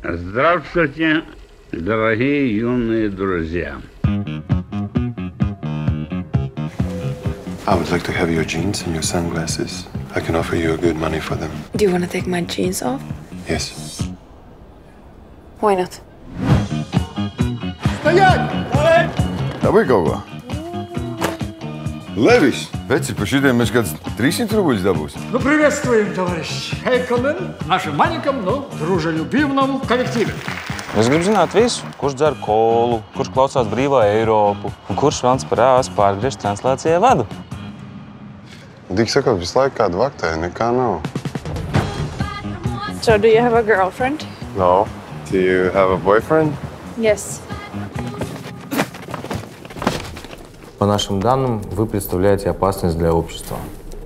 Здравствуйте, дорогие юные друзья. I would like to have your jeans and your sunglasses. I can offer you a good money for them. Do you want to take my jeans off? Yes. Why not? Dabūj kaut ko. Levis, veci, par šitiem mēs kāds 300 рублей dabūs. Ну, приветствуем, товарищ Хейконен, в нашем маленьком, но дружелюбивном коллективе. Es gribu zināt visu, kurš dzer kolu, kurš klausās brīvā Eiropu un kurš velns par āsu pārgriež translācijai vadu. Tik sakot, visu laiku kādu vaktē, nekā nav. So, do you have a girlfriend? No. Do you have a boyfriend? Yes. По нашим данным, вы представляете опасность для общества.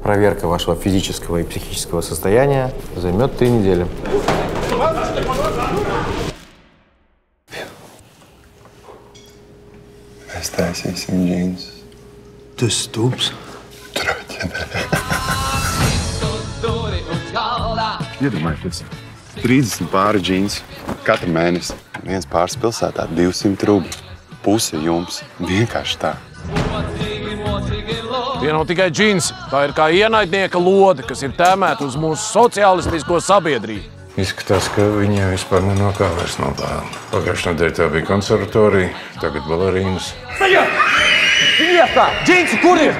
Проверка вашего физического и психического состояния займет 3 недели. Mēs taisīsim džīnus. Tu esi stulbs. Iedomājieties, 30 pāri džīns katru mēnesi. Viens pāris pilsētā 200 rubļu. Puse jums. Vienkārši tā. Tie nav tikai džins, tā ir kā ienaidnieka lode, kas ir tēmēta uz mūsu sociālistisko sabiedrību. izskatās, ka viņiem vispār nenokā vairs no tēla. Pagājušajā nedēļā tā bija konservatorija, tagad balerīnas. Стоять! Место! Джинсы, куришь!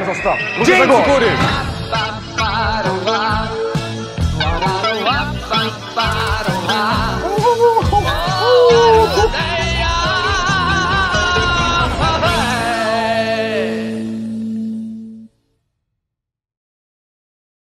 Джинсы, куришь!